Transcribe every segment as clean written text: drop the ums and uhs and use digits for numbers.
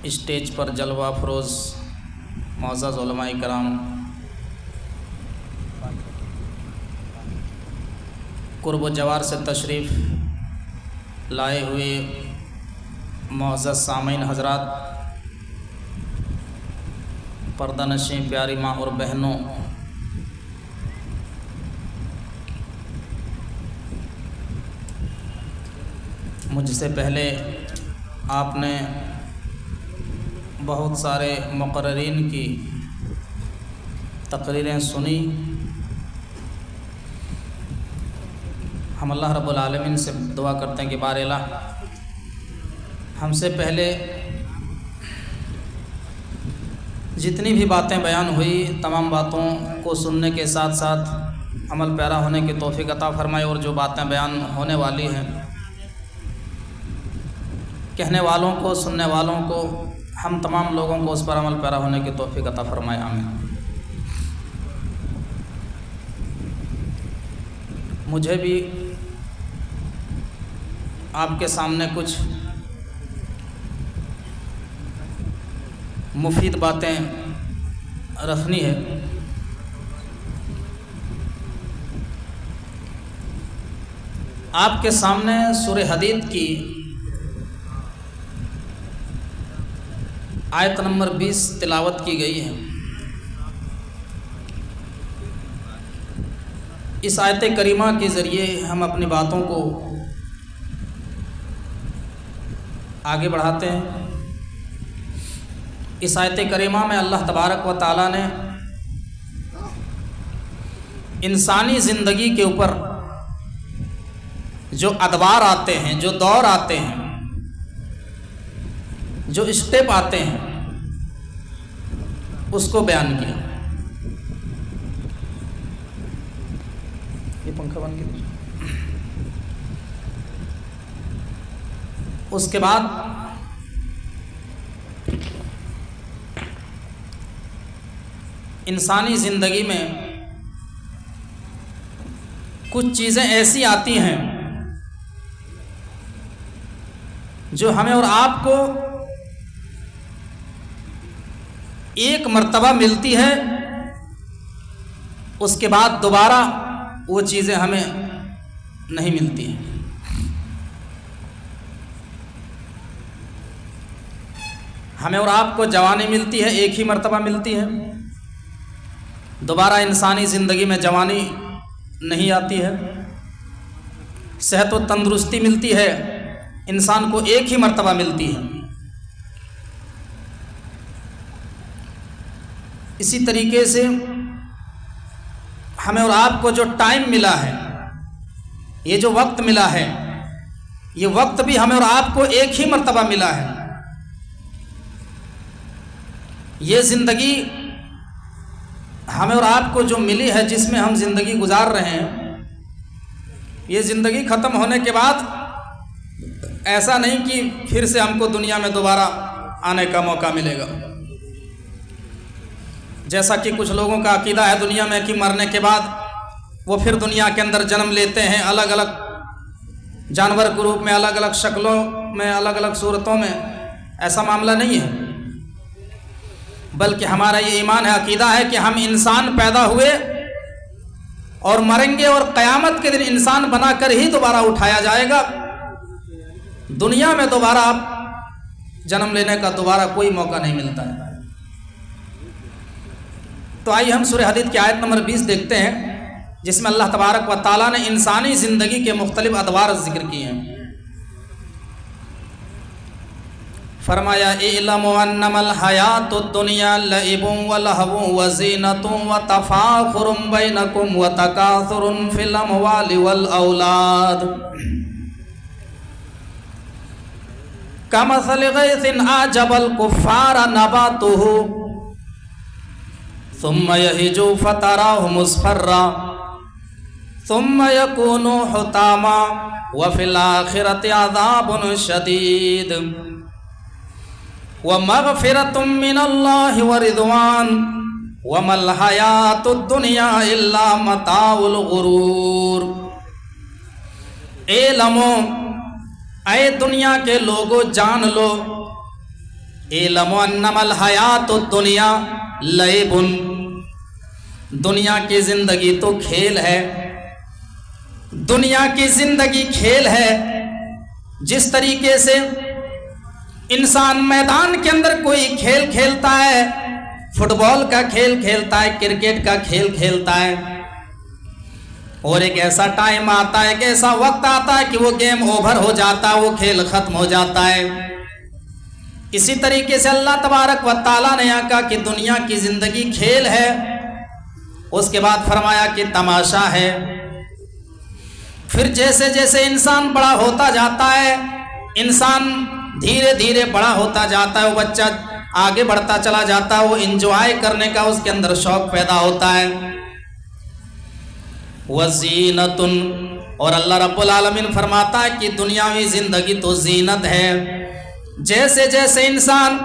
Stage پر جلوہ افروز معزز علماء کرام، قرب و جوار سے تشریف لائے ہوئے معزز سامعین حضرات، پردہ نشین پیاری ماں اور بہنوں، مجھ سے پہلے آپ نے بہت سارے مقررین کی تقریریں سنی۔ ہم اللہ رب العالمین سے دعا کرتے ہیں کہ بار الہ ہم سے پہلے جتنی بھی باتیں بیان ہوئی، تمام باتوں کو سننے کے ساتھ ساتھ عمل پیرا ہونے کی توفیق عطا فرمائے، اور جو باتیں بیان ہونے والی ہیں کہنے والوں کو، سننے والوں کو، ہم تمام لوگوں کو اس پر عمل پیرا ہونے کی توفیق عطا فرمائے، آمین۔ مجھے بھی آپ کے سامنے کچھ مفید باتیں رکھنی ہے۔ آپ کے سامنے سورہ حدید کی آیت نمبر 20 تلاوت کی گئی ہے۔ اس آیت کریمہ کے ذریعے ہم اپنی باتوں کو آگے بڑھاتے ہیں۔ اس آیت کریمہ میں اللہ تبارک و تعالیٰ نے انسانی زندگی کے اوپر جو ادوار آتے ہیں، جو دور آتے ہیں، جو اسٹیپ آتے ہیں، اس کو بیان کیا۔ یہ پنکھا بن گیا۔ اس کے بعد انسانی زندگی میں کچھ چیزیں ایسی آتی ہیں جو ہمیں اور آپ کو ایک مرتبہ ملتی ہے، اس کے بعد دوبارہ وہ چیزیں ہمیں نہیں ملتی ہیں۔ ہمیں اور آپ کو جوانی ملتی ہے، ایک ہی مرتبہ ملتی ہے، دوبارہ انسانی زندگی میں جوانی نہیں آتی ہے۔ صحت و تندرستی ملتی ہے، انسان کو ایک ہی مرتبہ ملتی ہے۔ اسی طریقے سے ہمیں اور آپ کو جو ٹائم ملا ہے، یہ جو وقت ملا ہے، یہ وقت بھی ہمیں اور آپ کو ایک ہی مرتبہ ملا ہے۔ یہ زندگی ہمیں اور آپ کو جو ملی ہے، جس میں ہم زندگی گزار رہے ہیں، یہ زندگی ختم ہونے کے بعد ایسا نہیں کہ پھر سے ہم کو دنیا میں دوبارہ آنے کا موقع ملے گا، جیسا کہ کچھ لوگوں کا عقیدہ ہے دنیا میں کہ مرنے کے بعد وہ پھر دنیا کے اندر جنم لیتے ہیں، الگ الگ جانور گروپ میں، الگ الگ شکلوں میں، الگ الگ صورتوں میں۔ ایسا معاملہ نہیں ہے، بلکہ ہمارا یہ ایمان ہے، عقیدہ ہے کہ ہم انسان پیدا ہوئے اور مریں گے، اور قیامت کے دن انسان بنا کر ہی دوبارہ اٹھایا جائے گا۔ دنیا میں دوبارہ آپ جنم لینے کا دوبارہ کوئی موقع نہیں ملتا ہے۔ تو آئیے ہم سورہ حدید کی آیت نمبر 20 دیکھتے ہیں، جس میں اللہ تبارک و تعالیٰ نے انسانی زندگی کے مختلف ادوار ذکر کیے ہیں۔ فرمایا اعلموا انما الحیات الدنیا لعب ولہو وزینۃ وتفاخر بینکم وتکاثر فی الاموال والاولاد کمثل غیث اعجب الکفار نباتہ ثم یہج فتراہ مصفرا ثم یکون حطاما وفی الآخرۃ عذاب شدید وَمَغْفِرَةٌ مِّنَ اللَّهِ وَرِضْوَانٌ وَمَا الْحَيَاةُ الدُّنْيَا إِلَّا مَتَاعُ الْغُرُورِ۔ اے لمو، اے دنیا کے لوگو جان لو، इलमु अन्नमल हयातुद दुनिया लइबुन, दुनिया की जिंदगी तो खेल है, दुनिया की जिंदगी खेल है। जिस तरीके से इंसान मैदान के अंदर कोई खेल खेलता है, फुटबॉल का खेल खेलता है, क्रिकेट का खेल खेलता है, और एक ऐसा टाइम आता है, एक ऐसा वक्त आता है कि वो गेम ओवर हो जाता है, वो खेल खत्म हो जाता है। इसी तरीके से अल्लाह तबारक व तआला ने यहाँ कहा कि दुनिया की जिंदगी खेल है, उसके बाद फरमाया कि तमाशा है। फिर जैसे जैसे इंसान बड़ा होता जाता है, इंसान धीरे धीरे बड़ा होता जाता है, वो बच्चा आगे बढ़ता चला जाता है, वो इंजॉय करने का उसके अंदर शौक पैदा होता है। वज़ीनतुन, और अल्लाह रब्बुल आलमीन फरमाता है कि दुनियावी जिंदगी तो जीनत है। जैसे जैसे इंसान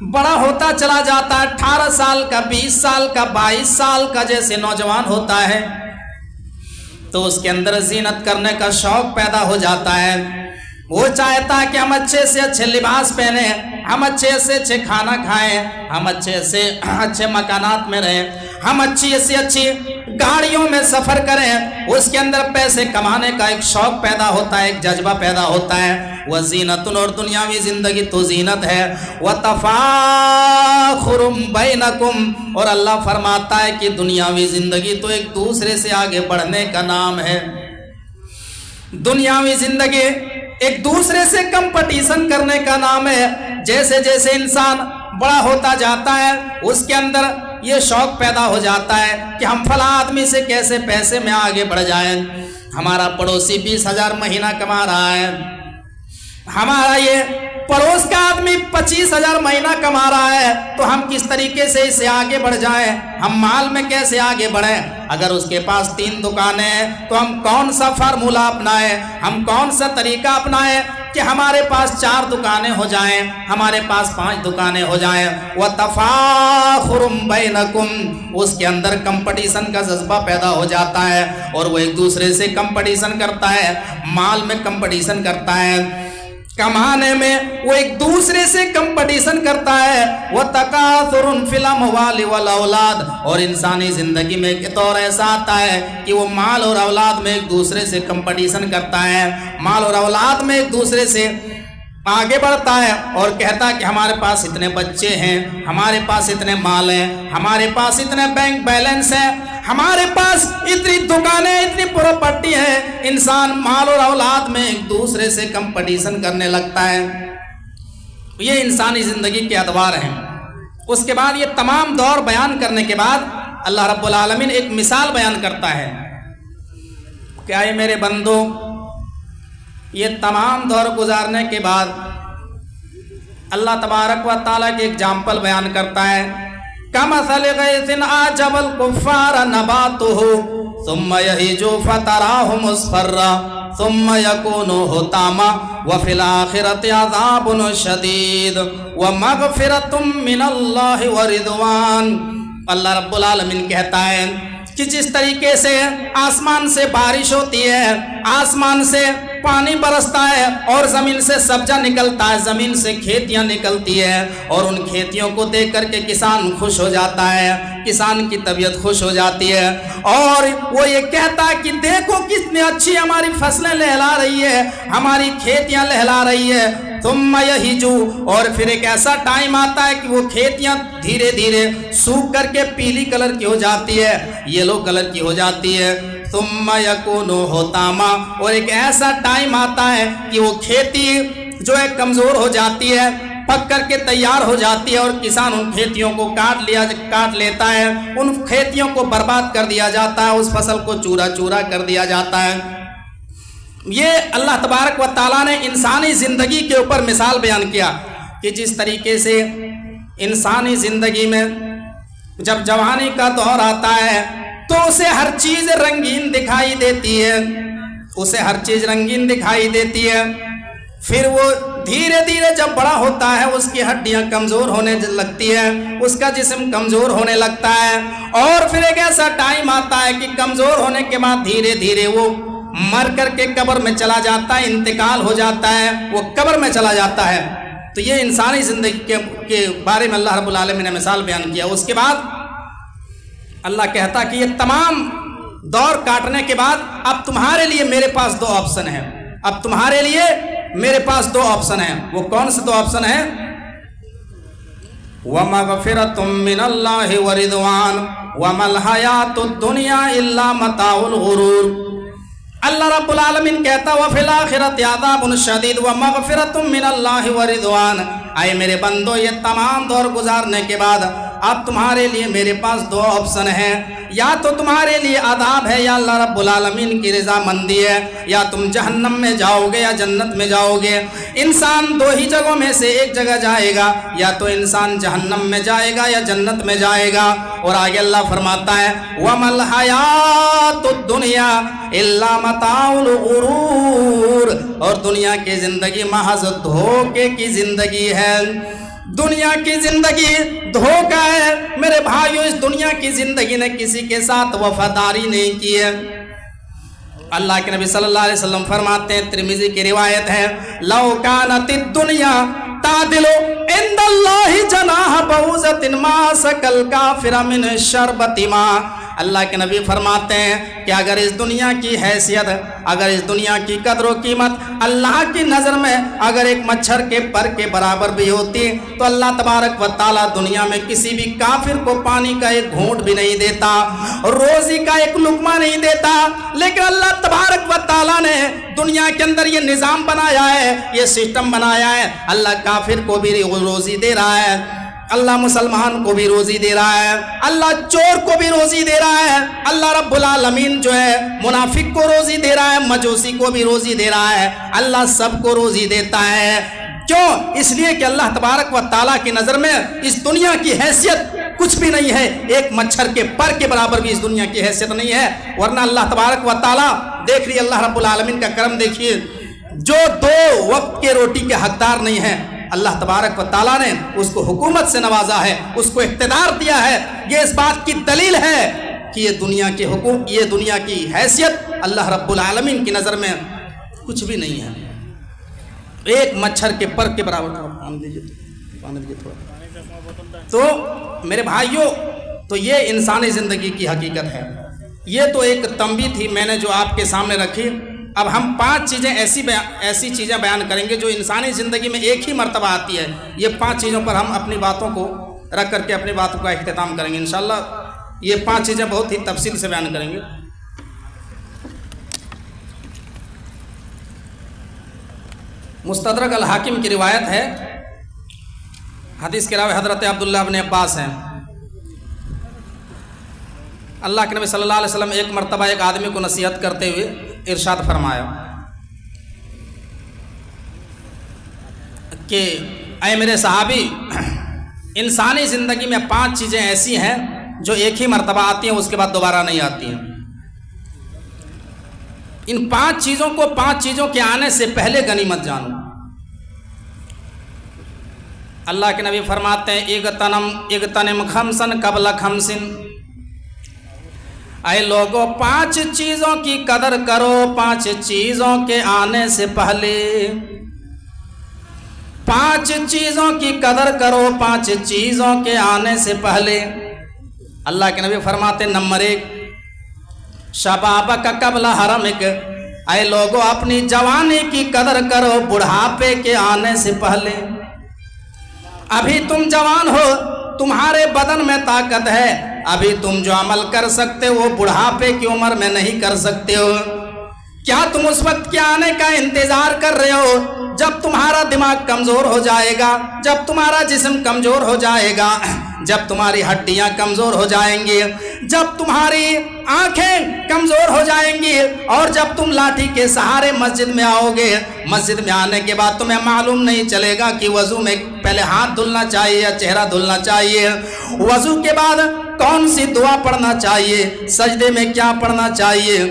बड़ा होता चला जाता है, 18 साल का, 20 साल का, 22 साल का जैसे नौजवान होता है, तो उसके अंदर जीनत करने का शौक पैदा हो जाता है। वो चाहता है कि हम अच्छे से अच्छे लिबास पहने, हम अच्छे से अच्छे खाना खाएं, हम अच्छे से अच्छे मकानात में रहें, हम अच्छी से अच्छी गाड़ियों में सफर करें। उसके अंदर पैसे कमाने का एक शौक पैदा होता है, एक जज्बा पैदा होता है। वह जीनतुन, और दुनियावी जिंदगी तो जीनत है। वह तफाखुरुम बैनकुम, और अल्लाह फरमाता है कि दुनियावी जिंदगी तो एक दूसरे से आगे बढ़ने का नाम है। दुनियावी जिंदगी एक दूसरे से कंपटीशन करने का नाम है। जैसे जैसे इंसान बड़ा होता जाता है, उसके अंदर ये शौक पैदा हो जाता है कि हम फला आदमी से कैसे पैसे में आगे बढ़ जाएं। हमारा पड़ोसी 20,000 महीना कमा रहा है, हमारा ये पड़ोस का आदमी 25,000 महीना कमा रहा है, तो हम किस तरीके से इससे आगे बढ़ जाएं, हम माल में कैसे आगे बढ़ें। अगर उसके पास 3 दुकानें हैं तो हम कौन सा फार्मूला अपनाएं, हम कौन सा तरीका अपनाएं कि हमारे पास 4 दुकानें हो जाएं, हमारे पास 5 दुकानें हो जाएं। वह तफाखुरुम बैनकुम, उसके अंदर कंपटीशन का जज्बा पैदा हो जाता है, और वो एक दूसरे से कंपटीशन करता है, माल में कंपटीशन करता है, कमाने में वो एक दूसरे से कंपटीशन करता है। वह तकासुरुन फिल अमवालि वल औलाद, और इंसानी जिंदगी में एक दौर ऐसा आता है कि वो माल और औलाद में एक दूसरे से कंपटीशन करता है, माल और औलाद में एक दूसरे से आगे बढ़ता है, और कहता है कि हमारे पास इतने बच्चे हैं, हमारे पास इतने माल हैं, हमारे पास इतने बैंक बैलेंस है, हमारे पास इतनी दुकानें, इतनी प्रॉपर्टी है। इंसान माल और औलाद में एक दूसरे से कंपटीशन करने लगता है। ये इंसानी जिंदगी के अदवार हैं। उसके बाद ये तमाम दौर बयान करने के बाद अल्लाह रब्बुल आलमीन एक मिसाल बयान करता है। क्या ये मेरे बंदो, ये तमाम दौर गुजारने के बाद अल्लाह तबारक व तआला के एग्जाम्पल बयान करता है। कमसल गैसिन आजबल कुफ्फार नबातुहु सुम्मा यहीजु फतराहु मुस्फर्रा सुम्मा यकूनु हुतामा व फिल आखिरति अज़ाबुन शदीद व मग़फ़िरतुम मिनल्लाहि व रिज़वान। अल्लाह रब्बुल आलमीन कहता है कि जिस तरीके से आसमान से बारिश होती है, आसमान से पानी बरसता है, और जमीन से सब्जा निकलता है, जमीन से खेतियां निकलती है, और उन खेतियों को देख करके किसान खुश हो जाता है, किसान की तबीयत खुश हो जाती है, और वो ये कहता है कि देखो कितनी अच्छी हमारी फसलें लहला रही है, हमारी खेतियां लहला रही है। तुम यहीजू, और फिर एक ऐसा टाइम आता है कि वो खेतियां धीरे धीरे सूख करके पीली कलर की हो जाती है, येलो कलर की हो जाती है। सुम्मा यकूनु हुतामा, और एक ऐसा टाइम आता है कि वो खेती जो है कमजोर हो जाती है, पक करके तैयार हो जाती है, और किसान उन खेतियों को काट लेता है, उन खेतियों को बर्बाद कर दिया जाता है, उस फसल को चूरा चूरा कर दिया जाता है। ये अल्लाह तबारक व तआला ने इंसानी जिंदगी के ऊपर मिसाल बयान किया कि जिस तरीके से इंसानी जिंदगी में जब जवानी का दौर आता है तो उसे हर चीज रंगीन दिखाई देती है, उसे हर चीज रंगीन दिखाई देती है। फिर वो धीरे धीरे जब बड़ा होता है उसकी हड्डियां कमजोर होने लगती है, उसका जिस्म कमजोर होने लगता है, और फिर एक ऐसा टाइम आता है कि कमजोर होने के बाद धीरे धीरे वो मर करके कब्र में चला जाता है, इंतकाल हो जाता है, वो कब्र में चला जाता है। تو یہ انسانی زندگی کے بارے میں اللہ رب العالمین نے مثال بیان کیا. اس کے بعد اللہ کہتا کہ یہ تمام دور کاٹنے کے بعد اب تمہارے لیے میرے پاس دو آپشن ہیں. اب تمہارے لیے میرے پاس دو آپشن ہیں. وہ کون سے دو آپشن ہیں؟ وَمَغْفِرَةٌ مِّنَ اللَّهِ وَرِضْوَانٌ وَمَا الْحَيَاةُ الدُّنْيَا إِلَّا مَتَاعُ الْغُرُورِ. اللہ رب العالمین کہتا وَفِي الْآخِرَةِ عَذَابٌ شَدِيدٌ وَمَغْفِرَةٌ مِّنَ اللَّهِ وَرِضْوَانٌ. اے میرے بندو، یہ تمام دور گزارنے کے بعد اب تمہارے لیے میرے پاس دو آپشن ہیں. یا تو تمہارے لیے عذاب ہے یا اللہ رب العالمین کی رضا مندی ہے. یا تم جہنم میں جاؤ گے یا جنت میں جاؤ گے. انسان دو ہی جگہوں میں سے ایک جگہ جائے گا. یا تو انسان جہنم میں جائے گا یا جنت میں جائے گا. اور آگے اللہ فرماتا ہے وَمَا الْحَيَاةُ الدُّنْيَا إِلَّا مَتَاعُ الْغُرُورِ. اور دنیا کی زندگی محض دھوکے کی زندگی ہے. دنیا کی زندگی دھوکہ ہے میرے بھائیو. اس دنیا کی زندگی نے کسی کے ساتھ وفاداری نہیں کی ہے. اللہ کے نبی صلی اللہ علیہ وسلم فرماتے ہیں، ترمذی کی روایت ہے، لو کانت الدنیا تعدل عند اللہ جناح بعوضۃ ما سقى الکافر من شربۃ ماء. اللہ کے نبی فرماتے ہیں کہ اگر اس دنیا کی حیثیت، اگر اس دنیا کی قدر و قیمت اللہ کی نظر میں اگر ایک مچھر کے پر کے برابر بھی ہوتی تو اللہ تبارک و تعالیٰ دنیا میں کسی بھی کافر کو پانی کا ایک گھونٹ بھی نہیں دیتا، روزی کا ایک لقمہ نہیں دیتا. لیکن اللہ تبارک و تعالیٰ نے دنیا کے اندر یہ نظام بنایا ہے، یہ سسٹم بنایا ہے. اللہ کافر کو بھی روزی دے رہا ہے، اللہ مسلمان کو بھی روزی دے رہا ہے، اللہ چور کو بھی روزی دے رہا ہے، اللہ رب العالمین جو ہے منافق کو روزی دے رہا ہے، مجوسی کو بھی روزی دے رہا ہے. اللہ سب کو روزی دیتا ہے. کیوں؟ اس لیے کہ اللہ تبارک و تعالیٰ کی نظر میں اس دنیا کی حیثیت کچھ بھی نہیں ہے. ایک مچھر کے پر کے برابر بھی اس دنیا کی حیثیت نہیں ہے. ورنہ اللہ تبارک و تعالیٰ دیکھ رہی، اللہ رب العالمین کا کرم دیکھیے، جو دو وقت کے روٹی کے حقدار نہیں ہیں اللہ تبارک و تعالیٰ نے اس کو حکومت سے نوازا ہے، اس کو اقتدار دیا ہے. یہ اس بات کی دلیل ہے کہ یہ دنیا کی یہ دنیا کی حیثیت اللہ رب العالمین کی نظر میں کچھ بھی نہیں ہے. ایک مچھر کے پر کے برابر. پانی دیجیے تھوڑا. تو میرے بھائیوں، تو یہ انسانی زندگی کی حقیقت ہے. یہ تو ایک تنبیہ تھی میں نے جو آپ کے سامنے رکھی. اب ہم 5 چیزیں ایسی چیزیں بیان کریں گے جو انسانی زندگی میں ایک ہی مرتبہ آتی ہے. یہ 5 چیزوں پر ہم اپنی باتوں کو رکھ کر کے اپنی باتوں کا اختتام کریں گے انشاءاللہ. یہ 5 چیزیں بہت ہی تفصیل سے بیان کریں گے. مستدرک الحاکم کی روایت ہے، حدیث کے راوی حضرت عبداللہ بن عباس ہیں. اللہ کے نبی صلی اللہ علیہ وسلم ایک مرتبہ ایک آدمی کو نصیحت کرتے ہوئے ارشاد فرمایا کہ اے میرے صحابی، انسانی زندگی میں 5 چیزیں ایسی ہیں جو ایک ہی مرتبہ آتی ہیں، اس کے بعد دوبارہ نہیں آتی ہیں. ان 5 چیزوں کو 5 چیزوں کے آنے سے پہلے غنیمت جانو. اللہ کے نبی فرماتے ہیں اغتنم خمسن قبل خمسن. اے لوگوں، 5 چیزوں کی قدر کرو 5 چیزوں کے آنے سے پہلے. 5 چیزوں کی قدر کرو 5 چیزوں کے آنے سے پہلے. اللہ کے نبی فرماتے نمبر 1 شبابک قبل حرمک. اے لوگوں، اپنی جوانی کی قدر کرو بڑھاپے کے آنے سے پہلے. ابھی تم جوان ہو، تمہارے بدن میں طاقت ہے، ابھی تم جو عمل کر سکتے ہو بڑھاپے کی عمر میں نہیں کر سکتے ہو. کیا تم اس وقت کے آنے کا انتظار کر رہے ہو جب تمہارا دماغ کمزور ہو جائے گا، جب تمہارا جسم کمزور ہو جائے گا، جب تمہاری ہڈیاں کمزور ہو جائیں گی، جب تمہاری آنکھیں کمزور ہو جائیں گی، اور جب تم لاٹھی کے سہارے مسجد میں آؤ گے، مسجد میں آنے کے بعد تمہیں معلوم نہیں چلے گا کہ وضو میں پہلے ہاتھ دھلنا چاہیے یا چہرہ دھلنا چاہیے، وضو کے بعد کون سی دعا پڑھنا چاہیے، سجدے میں کیا پڑھنا چاہیے،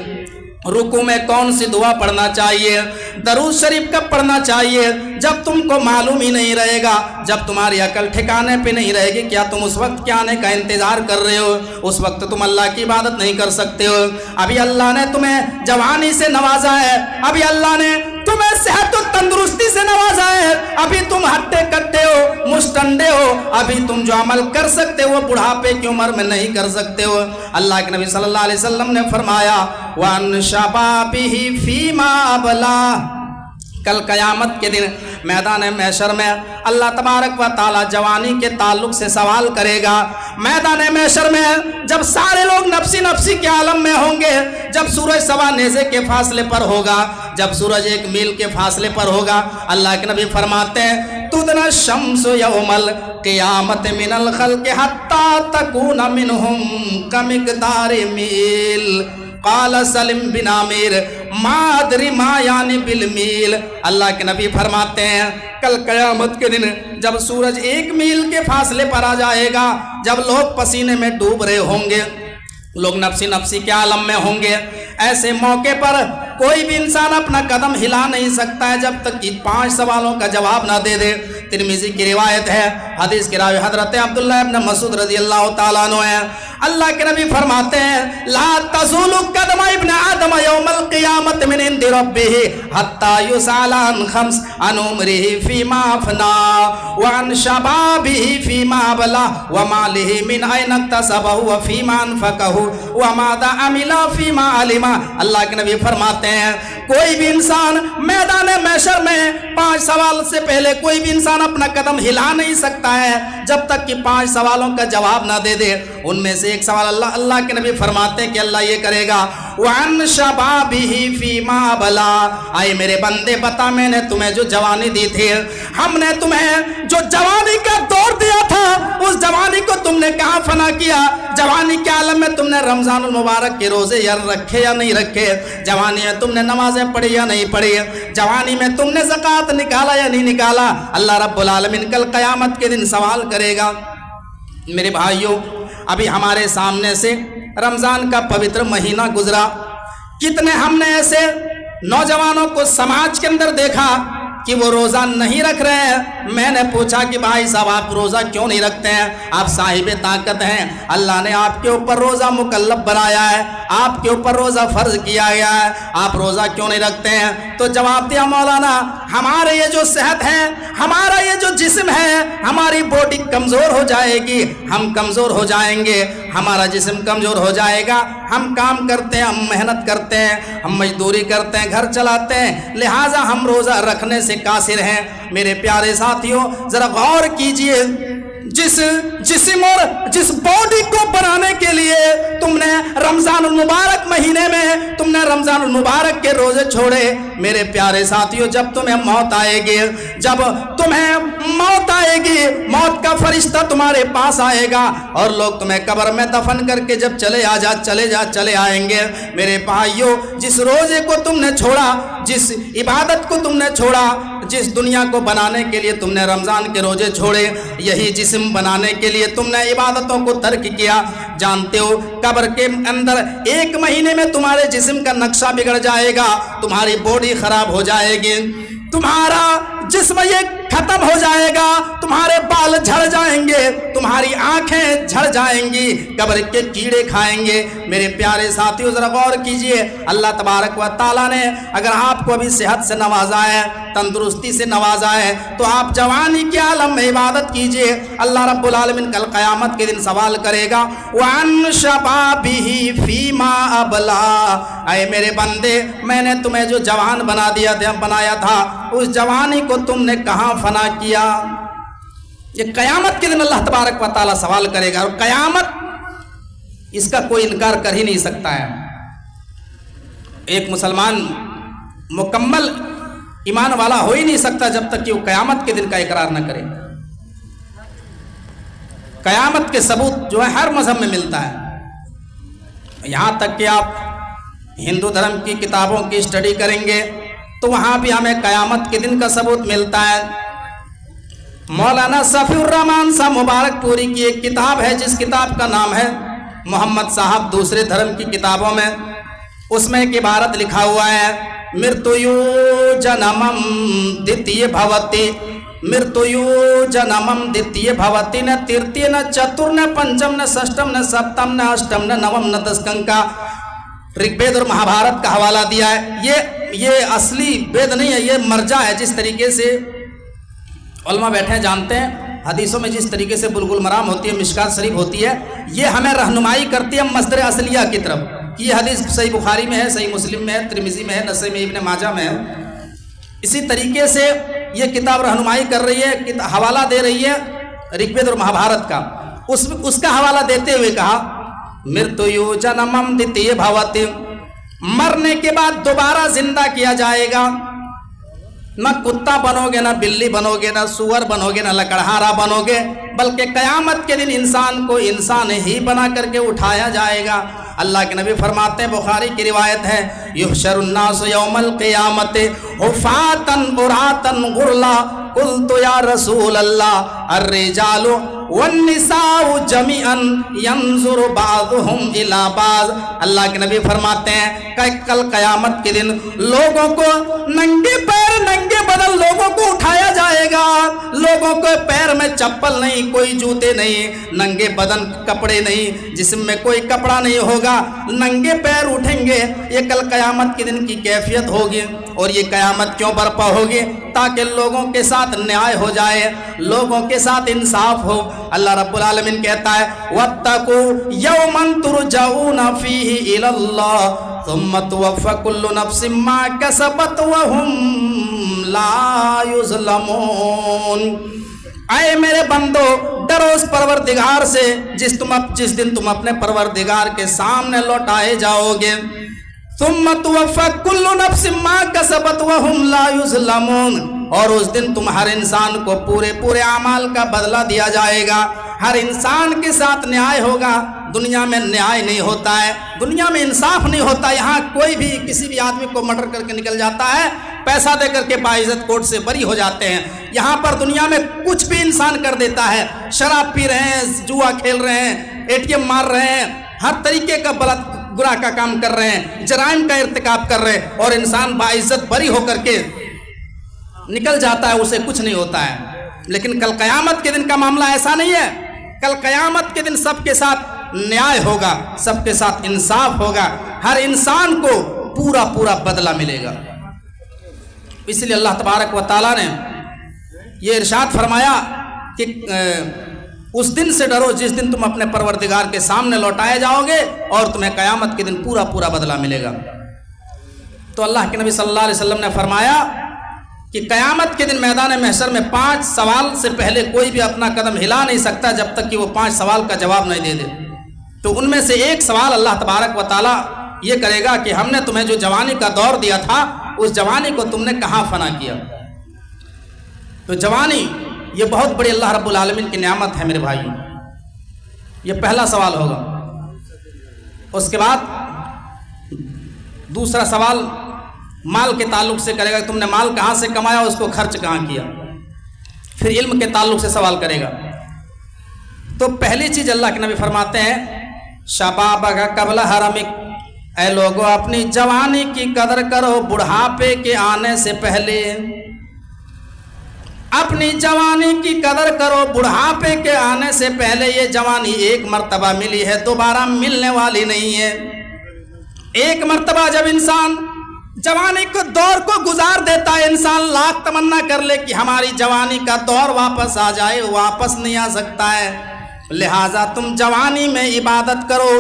رکوع میں کون سی دعا پڑھنا چاہیے، درود شریف کب پڑھنا چاہیے. جب تم کو معلوم ہی نہیں رہے گا، جب تمہاری عقل ٹھکانے پہ نہیں رہے گی، کیا تم اس وقت کے آنے کا انتظار کر رہے ہو؟ اس وقت تم اللہ کی عبادت نہیں کر سکتے ہو. ابھی اللہ نے تمہیں جوانی سے نوازا ہے، ابھی اللہ نے तुम्हें सेहत और तंदुरुस्ती से नवाजा है, अभी तुम हट्टे कट्टे हो, मुस्टंडे हो, अभी तुम जो अमल कर सकते हो बुढ़ापे की उम्र में नहीं कर सकते हो। अल्लाह के नबी सल्लल्लाहु अलैहि वसल्लम ने फरमाया वन शबाबिही फीमा अबला, कल क़यामत के दिन मैदान महशर में अल्लाह तबारक व ताला जवानी के ताल्लुक से सवाल करेगा। मैदान महशर में जब सारे लोग नफ्सी नफ्सी के आलम में होंगे, जब सूरज सवा नेज़े के फासले पर होगा, जब सूरज 1 मील के फासले पर होगा, अल्लाह के नबी फरमाते हैं तुदना शम्सु यौमल क़यामत मिनल खल्क़ि हत्ता तकूना मिनहुम कमिक़दारि मील। काला सलीम बिन आमिर मादरी मा यानी बिल मील। अल्लाह के नबी फरमाते हैं कल क़यामत के दिन जब सूरज 1 मील के फासले पर आ जाएगा, जब लोग पसीने में डूब रहे होंगे, लोग नफ्सी नफ्सी के आलम में होंगे, ऐसे मौके पर कोई भी इंसान अपना कदम हिला नहीं सकता है जब तक कि 5 सवालों का जवाब ना दे दे। तिरमिज़ी की रिवायत है, हदीस के रावी हज़रत अब्दुल्लाह इब्न मसूद रज़ियल्लाहु ताला अन्हु है। अल्लाह के नबी फरमाते हैं ला तज़ूलु कदम इब्न आदम यौमल क़ियामत मिन इंदि रब्बिही हत्ता युसअल अन खम्स अन उम्रिही फीमा अफ़ना व अन शबाबिही फीमा अबला व मालिही मिन अयन इक्तसबहु व फीमा अनफ़क़हु व माज़ा अमिला फीमा अलिमा। अल्लाह के नबी फरमाते हैं कोई भी इंसान मैदान महशर में 5 सवाल से पहले कोई भी इंसान अपना कदम हिला नहीं सकता है जब तक कि 5 सवालों का जवाब ना दे दे। उनमें से एक सवाल अल्लाह के नबी फरमाते हैं कि अल्लाह ये करेगा वन शबाबिही फीमा बला, आए मेरे बंदे बता मैंने तुम्हें जो जवानी दी थी, हमने तुम्हें जो जवानी का दौर दिया था उस जवानी को तुमने कहाँ फना किया? जवानी के आलम में तुमने रमजान मुबारक के रोजे यार रखे या नहीं रखे? जवानी में तुमने नमाजें पढ़ी या नहीं पढ़ी? जवानी में तुमने ज़कात निकाला या नहीं निकाला? अल्लाह रब्बुल आलमीन कल क़यामत के दिन सवाल करेगा। मेरे भाइयों, अभी हमारे सामने से रमज़ान का पवित्र महीना गुजरा, कितने हमने ऐसे नौजवानों को समाज के अंदर देखा कि वो रोज़ा नहीं रख रहे हैं। मैंने पूछा कि भाई साहब आप रोज़ा क्यों नहीं रखते हैं? आप साहिब ताकत हैं, अल्लाह ने आपके ऊपर रोज़ा मुकल्लफ बनाया है, आपके ऊपर रोज़ा फ़र्ज किया गया है, आप रोज़ा क्यों नहीं रखते हैं? तो जवाब दिया मौलाना हमारे ये जो सेहत है, हमारा ये जो जिस्म है, हमारी बॉडी कमज़ोर हो जाएगी, हम कमज़ोर हो जाएंगे, हमारा जिस्म कमज़ोर हो जाएगा। हम काम करते हैं, हम मेहनत करते हैं, हम मजदूरी करते हैं, घर चलाते हैं, लिहाजा हम रोज़ा रखने से कासिर हैं। मेरे प्यारे साथियों, जरा गौर कीजिए, जिस जिस्म और जिस बॉडी को बनाने के लिए तुमने रमजान मुबारक महीने में तुमने रमजान मुबारक के रोजे छोड़े, मेरे प्यारे साथियों जब तुम्हें मौत आएगी, जब तुम्हें मौत आएगी, मौत का फरिश्ता तुम्हारे पास आएगा और लोग तुम्हें कब्र में दफन करके जब चले आएंगे। मेरे भाइयों, जिस रोजे को तुमने छोड़ा, जिस इबादत को तुमने छोड़ा, जिस दुनिया को बनाने के लिए तुमने रमजान के रोजे छोड़े, यही जिस्म बनाने के लिए तुमने इबादतों को तर्क किया। जानते हो कब्र के अंदर 1 महीने में तुम्हारे जिस्म का नक्शा बिगड़ जाएगा, तुम्हारी बॉडी खराब हो जाएगी, तुम्हारा जिस्म ये खत्म हो जाएगा, तुम्हारे बाल झड़ जाएंगे, तुम्हारी आंखें झड़ जाएंगी, कब्र के कीड़े खाएंगे। मेरे प्यारे साथियों जरा गौर कीजिए, अल्लाह तबारक व ताला ने अगर आपको अभी सेहत से नवाजा है, तंदुरुस्ती से नवाजा है, तो आप जवानी के आलम में इबादत कीजिए। अल्लाह रब्बुल आलमीन कल क़यामत के दिन सवाल करेगा वन शबाबिही फीमा अबला, ऐ मेरे बंदे मैंने तुम्हें जो जवान बनाया था उस जवानी को तुमने कहाँ फना किया? ये क़यामत के दिन अल्लाह तबारक व ताला सवाल करेगा, और क़यामत इसका कोई इनकार कर ही नहीं सकता है। एक मुसलमान मुकम्मल ईमान वाला हो ही नहीं सकता जब तक कि वो क़यामत के दिन का इकरार न करे। क़यामत के सबूत जो है हर मजहब में मिलता है, यहाँ तक कि आप हिंदू धर्म की किताबों की स्टडी करेंगे तो वहाँ भी हमें क़यामत के दिन का सबूत मिलता है। मौलाना सफ़ीउर रहमान साहब मुबारकपुरी की एक किताब है जिस किताब का नाम है मोहम्मद साहब दूसरे धर्म की किताबों में, उसमें एक इबारत लिखा हुआ है मृत्युयो जन्मम द्वितीय भवति, मृत्युयो जन्मम द्वितीय भवति, न तृतीय न चतुर न पंचम न षष्टम न सप्तम न अष्टम न नवम न दशकं का। ऋग्वेद और महाभारत का हवाला दिया है। ये असली वेद नहीं है, ये मर्जा है। जिस तरीके से उलमा बैठे हैं जानते हैं, हदीसों में जिस तरीके से बुलगुल मराम होती है, मिशकात शरीफ होती है, ये हमें रहनुमाई करती है मस्दर असलिया की तरफ कि ये हदीस सही बुखारी में है, सही मुस्लिम में है, तिरमिजी में है, नसई में, इब्न माजा में है। इसी तरीके से ये किताब रहनुमाई कर रही है, हवाला दे रही है ऋग्वेद और महाभारत का। उसका हवाला देते हुए कहा मृत्यु जन्मम द्वितीय भवति, मरने के बाद दोबारा जिंदा किया जाएगा। न कुत्ता बनोगे, न बिल्ली बनोगे, न सुअर बनोगे, न लकड़हारा बनोगे, बल्कि कयामत के दिन इंसान को इंसान ही बना करके उठाया जाएगा। अल्लाह के नबी फरमाते हैं, बुखारी की रिवायत है, युहशरुन्नास यौमल क़ियामति हुफ़ातन उरातन गुरला, कुल्तु या रसूल अल्लाह अर्रिजालु वन्निसाउ जमीअन यंजुरु बाज़ुहुम इला बाज़। अल्लाह के नबी फरमाते हैं कि कल क़यामत के दिन लोगों को नंगे पैर नंगे बदन लोगों को उठाया जाएगा। लोगों को पैर में चप्पल नहीं, कोई जूते नहीं, नंगे बदन कपड़े नहीं, जिस्म में कोई कपड़ा नहीं होगा, नंगे पैर उठेंगे। ये कल क़यामत के दिन की कैफियत होगी। और ये क़यामत क्यों बर्पा होगी? ताकि लोगों के साथ न्याय हो जाए, लोगों के साथ इंसाफ हो। अल्लाह रब्बुल आलमीन कहता है वत्तकू यौमन तुरजऊना फीही इलल्लाह सुम्मा तुवफ़्फ़ा कुल्लु नफ्सिम मा कसबत व हुम ला युज़लमून। आए मेरे बंदो, डरो उस परवरदिगार से जिस दिन तुम अपने परवरदिगार के सामने लौटाए जाओगे। सुम्मा तुवफ़्फ़ा कुल्लु नफ्सिम मा कसबत व हुम ला युज़लमून। और उस दिन तुम हर इंसान को पूरे अमाल का बदला दिया जाएगा। हर इंसान के साथ न्याय होगा। दुनिया में न्याय नहीं होता है, दुनिया में इंसाफ नहीं होता। यहाँ कोई भी किसी भी आदमी को मर्डर करके निकल जाता है, पैसा दे करके बाइज्जत कोर्ट से बरी हो जाते हैं। यहाँ पर दुनिया में कुछ भी इंसान कर देता है। शराब पी रहे हैं, जुआ खेल रहे हैं, ATM मार रहे हैं, हर तरीके का गुनाह का काम कर रहे हैं, जराइम का इर्तिकाब कर रहे हैं, और इंसान बाइज्जत बरी होकर के निकल जाता है, उसे कुछ नहीं होता है। लेकिन कल क़यामत के दिन का मामला ऐसा नहीं है। कल क़यामत के दिन सबके साथ न्याय होगा, सबके साथ इंसाफ होगा, हर इंसान को पूरा बदला मिलेगा। इसलिए अल्लाह तबारक व तआला ने ये इरशाद फरमाया कि उस दिन से डरो जिस दिन तुम अपने परवरदिगार के सामने लौटाए जाओगे और तुम्हें क़यामत के दिन पूरा बदला मिलेगा। तो अल्लाह के नबी सल्लल्लाहु अलैहि वसल्लम ने फरमाया कि क़यामत के दिन मैदान महशर में 5 सवाल से पहले कोई भी अपना कदम हिला नहीं सकता जब तक कि वो 5 सवाल का जवाब नहीं दे दे। तो उनमें से एक सवाल अल्लाह तबारक व तआला ये करेगा कि हमने तुम्हें जो जवानी का दौर दिया था, उस जवानी को तुमने कहाँ फना किया। तो जवानी ये बहुत बड़ी अल्लाह रब्बुल आलमीन की नेमत है मेरे भाइयों। ये पहला सवाल होगा। उसके बाद दूसरा सवाल माल के ताल्लुक से करेगा, तुमने माल कहाँ से कमाया, उसको खर्च कहाँ किया। फिर इल्म के ताल्लुक से सवाल करेगा। तो पहली चीज़ अल्लाह के नबी फरमाते हैं शबाबका क़ब्ल हरमिक, ऐ लोगों अपनी जवानी की कदर करो बुढ़ापे के आने से पहले। अपनी जवानी की कदर करो बुढ़ापे के आने से पहले। ये जवानी एक मर्तबा मिली है, दोबारा मिलने वाली नहीं है। एक मर्तबा जब इंसान जवानी को दौर को गुजार देता है, इंसान लाख तमन्ना कर ले कि हमारी जवानी का दौर वापस आ जाए, वापस नहीं आ सकता है। लिहाजा तुम जवानी में इबादत करो।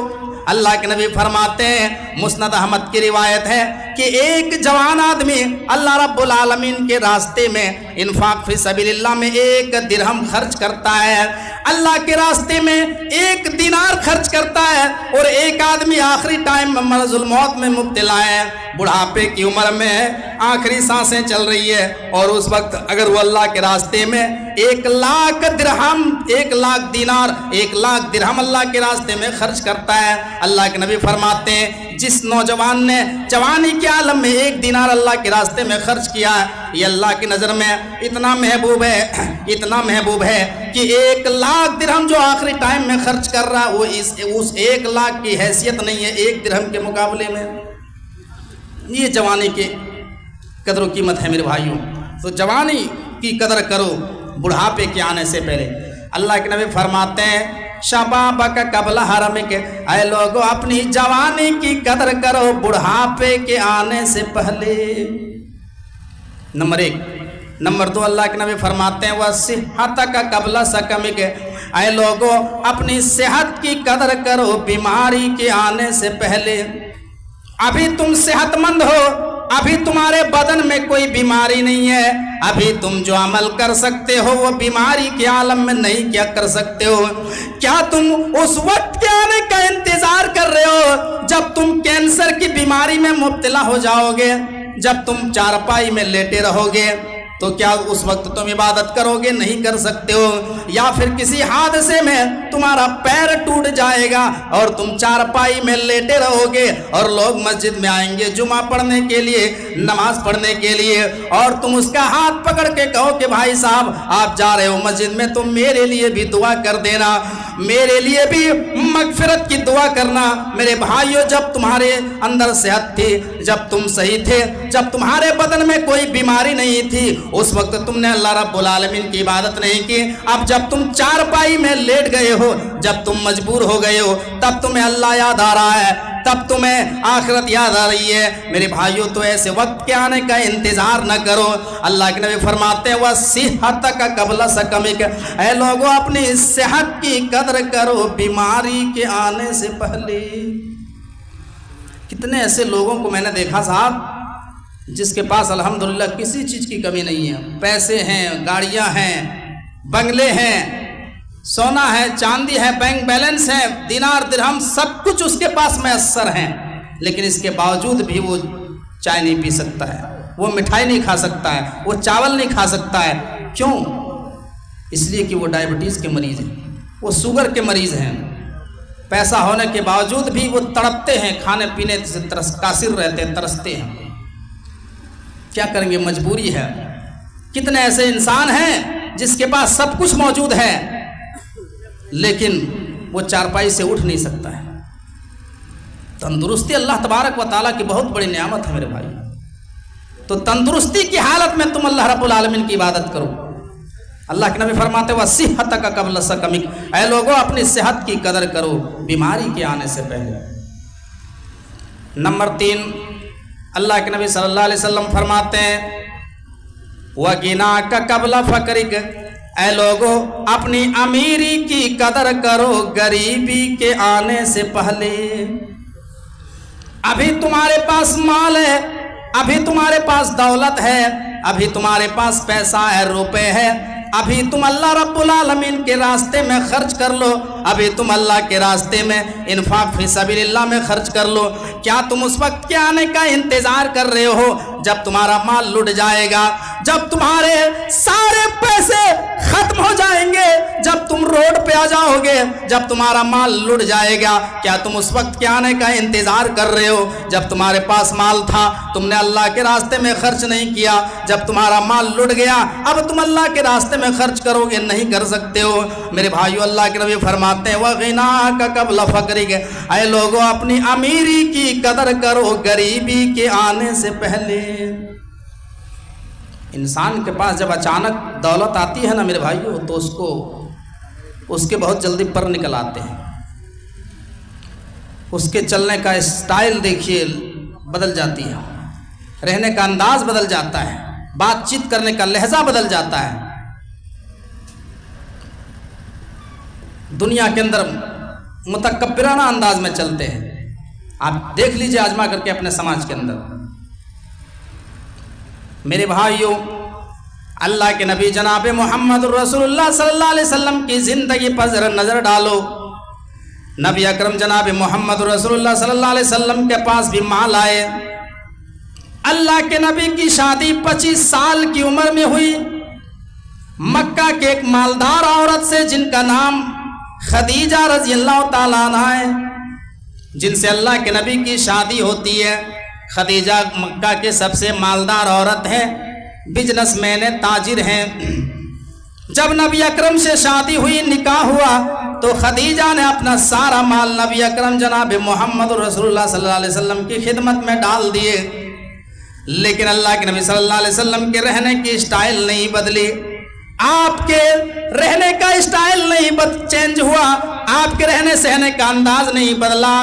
अल्लाह के नबी फरमाते हैं, मुस्नद अहमद की रिवायत है कि एक जवान आदमी अल्लाह रब्बुल आलमीन के रास्ते में इन्फाक फी सबीलिल्लाह में 1 दिरहम खर्च करता है, अल्लाह के रास्ते में 1 दिनार खर्च करता है। और एक आदमी आखिरी टाइम में मरजुल मौत में मुब्तला है, बुढ़ापे की उम्र में है, आखिरी सांसें चल रही है, और उस वक्त अगर वो अल्लाह के रास्ते में 1 लाख दिरहम, 1 लाख दिनार, 1 लाख दिरहम अल्लाह के रास्ते में खर्च करता है। अल्लाह के नबी फरमाते हैं जिस नौजवान ने जवानी के आलम में 1 दिनार अल्लाह के रास्ते में खर्च किया, ये अल्लाह की नज़र में इतना महबूब है, इतना महबूब है कि 1 लाख दिरहम जो आखिरी टाइम में खर्च कर रहा वो उस 1 लाख की हैसियत नहीं है 1 दिरहम के मुकाबले में। ये जवानी की कदर व कीमत है मेरे भाइयों। तो जवानी की कदर करो बुढ़ापे के आने से पहले। अल्लाह के नबी फरमाते हैं शबाबक कबल हरमिक, ऐ लोगों अपनी जवानी की कदर करो बुढ़ापे के आने से पहले। नंबर 1। नंबर 2, अल्लाह के नबी फरमाते हैं वह सेहतक कबल सकमिक, ऐ लोगों अपनी सेहत की कदर करो बीमारी के आने से पहले। अभी तुम सेहतमंद हो, अभी तुम्हारे बदन में कोई बीमारी नहीं है, अभी तुम जो अमल कर सकते हो वो बीमारी के आलम में नहीं क्या कर सकते हो। क्या तुम उस वक्त के आने का इंतजार कर रहे हो जब तुम कैंसर की बीमारी में मुब्तला हो जाओगे, जब तुम चारपाई में लेटे रहोगे? तो क्या उस वक्त तुम इबादत करोगे? नहीं कर सकते हो। या फिर किसी हादसे में तुम्हारा पैर टूट जाएगा और तुम चारपाई में लेटे रहोगे और लोग मस्जिद में आएंगे जुमा पढ़ने के लिए, नमाज पढ़ने के लिए, और तुम उसका हाथ पकड़ के कहो कि भाई साहब आप जा रहे हो मस्जिद में तो मेरे लिए भी दुआ कर देना, मेरे लिए भी मगफिरत की दुआ करना। मेरे भाइयों, जब तुम्हारे अंदर सेहत थी, जब तुम सही थे, जब तुम्हारे बदन में कोई बीमारी नहीं थी, उस वक्त तुमने अल्लाह रब्बुल आलमीन की इबादत नहीं की। अब जब तुम चारपाई में लेट गए हो, जब तुम मजबूर हो गए हो, तब तुम्हें अल्लाह याद आ रहा है, तब तुम्हें आखिरत याद आ रही है। मेरे भाइयों, तो ऐसे वक्त के आने का इंतजार न करो। अल्लाह के नबी फरमाते हैं वह सेहतक कबल सकमिक, ऐ लोगों अपनी सेहत की कदर करो बीमारी के आने से पहले। कितने ऐसे लोगों को मैंने देखा साहब जिसके पास अल्हम्दुलिल्लाह किसी चीज़ की कमी नहीं है, पैसे हैं, गाड़ियां हैं, बंगले हैं, सोना है, चांदी है, बैंक बैलेंस है, दिनार दिरहम सब कुछ उसके पास मैसर हैं, लेकिन इसके बावजूद भी वो चाय नहीं पी सकता है, वो मिठाई नहीं खा सकता है, वो चावल नहीं खा सकता है। क्यों? इसलिए कि वो डायबिटीज़ के मरीज़ हैं, वो शुगर के मरीज़ हैं। पैसा होने के बावजूद भी वो तड़पते हैं, खाने पीने से कासिर रहते हैं, तरसते हैं। क्या करेंगे? मजबूरी है। कितने ऐसे इंसान हैं जिसके पास सब कुछ मौजूद है लेकिन वो चारपाई से उठ नहीं सकता है। तंदुरुस्ती अल्लाह तबारक व तआला की बहुत बड़ी नेमत है मेरे भाई। तो तंदुरुस्ती की हालत में तुम अल्लाह रब्बुल आलमीन की इबादत करो। अल्लाह के नबी फरमाते वह सेहतक कबल सकमिक, ऐ लोगों अपनी सेहत की कदर करो बीमारी के आने से पहले। नंबर 3, अल्लाह के नबी सल्लल्लाहु अलैहि वसल्लम फरमाते हैं वह गिना का कबला फकरिक, ऐ लोगों अपनी अमीरी की कदर करो गरीबी के आने से पहले। अभी तुम्हारे पास माल है, अभी तुम्हारे पास दौलत है, अभी तुम्हारे पास पैसा है, रुपए है, अभी तुम अल्लाह रब्बुल आलमीन के रास्ते में खर्च कर लो, अभी तुम अल्लाह के रास्ते में इन्फाक फी सबीलिल्लाह में खर्च कर लो। क्या तुम उस वक्त के आने का इंतजार कर रहे हो जब तुम्हारा माल लुट जाएगा, जब तुम्हारे सारे पैसे खत्म हो जाएंगे, जब तुम रोड पे आ जाओगे, जब तुम्हारा माल लुट जाएगा? क्या तुम उस वक्त के आने का इंतजार कर रहे हो जब तुम्हारे पास माल था, तुमने अल्लाह के रास्ते में खर्च नहीं किया, जब तुम्हारा माल लुट गया अब तुम अल्लाह के रास्ते में खर्च करोगे? नहीं कर सकते हो। मेरे भाइयों, अल्लाह के नबी फरमाते हैं वह गिना का कबल फकरिक, ऐ लोगों अपनी अमीरी की कदर करो गरीबी के आने से पहले। इंसान के पास जब अचानक दौलत आती है ना मेरे भाइयों, तो उसके बहुत जल्दी पर निकल आते हैं। उसके चलने का स्टाइल देखिए बदल जाती है, रहने का अंदाज बदल जाता है, बातचीत करने का लहजा बदल जाता है। दुनिया के अंदर मुतकब्बिराना अंदाज में चलते हैं। आप देख लीजिए आजमा करके अपने समाज के अंदर। मेरे भाइयों, अल्लाह के नबी जनाब मोहम्मद रसूलुल्लाह सल्लल्लाहु अलैहि वसल्लम की ज़िंदगी पर ज़रा नज़र डालो। नबी अकरम जनाब मोहम्मद रसूलुल्लाह सल्लल्लाहु अलैहि वसल्लम के पास भी माल आए। अल्लाह के नबी की शादी 25 साल की उम्र में हुई मक्का के एक मालदार औरत से, जिनका नाम खदीजा रज़ियल्लाहु ताला अन्हा है, जिनसे अल्लाह के नबी की शादी होती है। खदीजा मक्का के सबसे मालदार औरत है, बिजनेसमैन है, ताजिर हैं। जब नबी अकरम से शादी हुई, निकाह हुआ, तो खदीजा ने अपना सारा माल नबी अकरम जनाब मोहम्मद रसूलुल्लाह सल्लल्लाहु अलैहि वसल्लम की खिदमत में डाल दिए। लेकिन अल्लाह के नबी सल्लल्लाहु अलैहि वसल्लम के रहने की स्टाइल नहीं बदली। آپ کے رہنے کا اسٹائل نہیں چینج ہوا، آپ کے رہنے سہنے کا انداز نہیں بدلا.